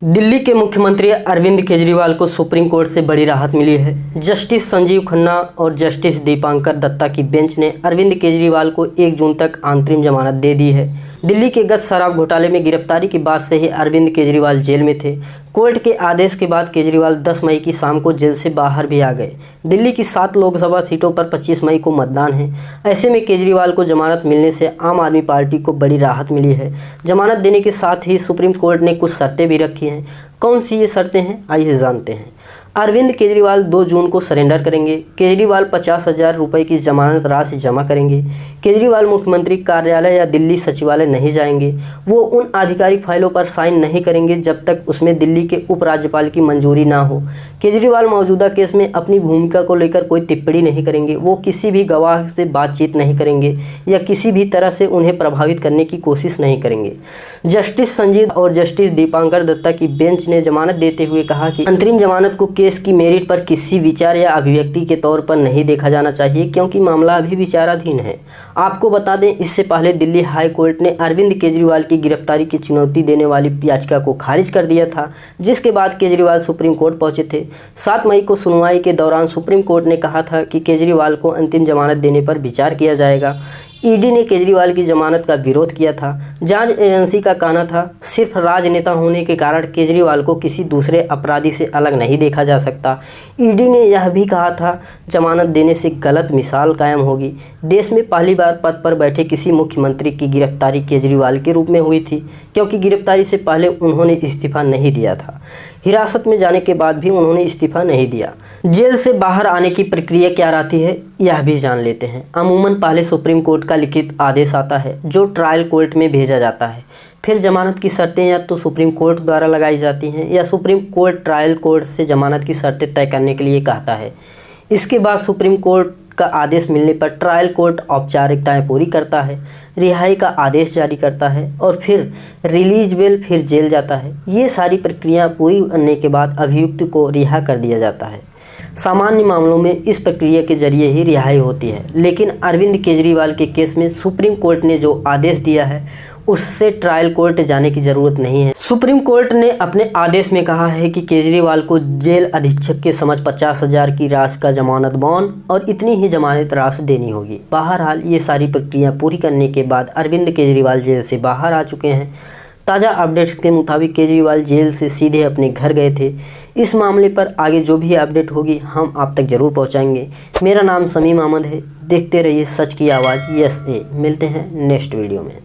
दिल्ली के मुख्यमंत्री अरविंद केजरीवाल को सुप्रीम कोर्ट से बड़ी राहत मिली है। जस्टिस संजीव खन्ना और जस्टिस दीपांकर दत्ता की बेंच ने अरविंद केजरीवाल को 1 जून तक अंतरिम जमानत दे दी है। दिल्ली के गत शराब घोटाले में गिरफ्तारी के बाद से ही अरविंद केजरीवाल जेल में थे। कोर्ट के आदेश के बाद केजरीवाल 10 मई की शाम को जेल से बाहर भी आ गए। दिल्ली की 7 लोकसभा सीटों पर 25 मई को मतदान है। ऐसे में केजरीवाल को जमानत मिलने से आम आदमी पार्टी को बड़ी राहत मिली है। जमानत देने के साथ ही सुप्रीम कोर्ट ने कुछ शर्तें भी रखी हैं। कौन सी ये शर्तें हैं, आइए जानते हैं। अरविंद केजरीवाल 2 जून को सरेंडर करेंगे। केजरीवाल 50,000 रुपये की जमानत राशि जमा करेंगे। केजरीवाल मुख्यमंत्री कार्यालय या दिल्ली सचिवालय नहीं जाएंगे। वो उन आधिकारिक फाइलों पर साइन नहीं करेंगे जब तक उसमें दिल्ली के उपराज्यपाल की मंजूरी ना हो। केजरीवाल मौजूदा केस में अपनी भूमिका को लेकर कोई टिप्पणी नहीं करेंगे। वो किसी भी गवाह से बातचीत नहीं करेंगे या किसी भी तरह से उन्हें प्रभावित करने की कोशिश नहीं करेंगे। जस्टिस संजीव और जस्टिस दीपांकर दत्ता की बेंच ने जमानत देते हुए कहा कि अंतरिम जमानत को केस की मेरिट पर किसी विचार या अभिव्यक्ति के तौर पर नहीं देखा जाना चाहिए, क्योंकि मामला अभी विचाराधीन है। आपको बता दें, इससे पहले दिल्ली हाई कोर्ट ने अरविंद केजरीवाल की गिरफ्तारी की चुनौती देने वाली याचिका को खारिज कर दिया था, जिसके बाद केजरीवाल सुप्रीम कोर्ट पहुंचे थे। 7 मई को सुनवाई के दौरान सुप्रीम कोर्ट ने कहा था कि केजरीवाल को अंतिम जमानत देने पर विचार किया जाएगा। ईडी ने केजरीवाल की जमानत का विरोध किया था। जांच एजेंसी का कहना था, सिर्फ राजनेता होने के कारण केजरीवाल को किसी दूसरे अपराधी से अलग नहीं देखा जा सकता। ईडी ने यह भी कहा था, जमानत देने से गलत मिसाल कायम होगी। देश में पहली बार पद पर बैठे किसी मुख्यमंत्री की गिरफ्तारी केजरीवाल के रूप में हुई थी, क्योंकि गिरफ्तारी से पहले उन्होंने इस्तीफा नहीं दिया था। हिरासत में जाने के बाद भी उन्होंने इस्तीफा नहीं दिया। जेल से बाहर आने की प्रक्रिया क्या रहती है, यह भी जान लेते हैं। अमूमन पहले सुप्रीम कोर्ट का लिखित आदेश आता है, जो ट्रायल कोर्ट में भेजा जाता है। फिर जमानत की शर्तें या तो सुप्रीम कोर्ट द्वारा लगाई जाती हैं या सुप्रीम कोर्ट ट्रायल कोर्ट से जमानत की शर्तें तय करने के लिए कहता है। इसके बाद सुप्रीम कोर्ट का आदेश मिलने पर ट्रायल कोर्ट औपचारिकताएं पूरी करता है, रिहाई का आदेश जारी करता है और फिर रिलीज बेल, फिर जेल जाता है। ये सारी प्रक्रिया पूरी करने के बाद अभियुक्त को रिहा कर दिया जाता है। सामान्य मामलों में इस प्रक्रिया के जरिए ही रिहाई होती है, लेकिन अरविंद केजरीवाल के केस में सुप्रीम कोर्ट ने जो आदेश दिया है उससे ट्रायल कोर्ट जाने की ज़रूरत नहीं है। सुप्रीम कोर्ट ने अपने आदेश में कहा है कि केजरीवाल को जेल अधीक्षक के समक्ष 50,000 की राशि का जमानत बॉन्ड और इतनी ही जमानत राशि देनी होगी। बहरहाल ये सारी प्रक्रिया पूरी करने के बाद अरविंद केजरीवाल जेल से बाहर आ चुके हैं। ताज़ा अपडेट्स के मुताबिक केजरीवाल जेल से सीधे अपने घर गए थे। इस मामले पर आगे जो भी अपडेट होगी हम आप तक ज़रूर पहुंचाएंगे। मेरा नाम समीम अहमद है। देखते रहिए सच की आवाज़ यस ए। मिलते हैं नेक्स्ट वीडियो में।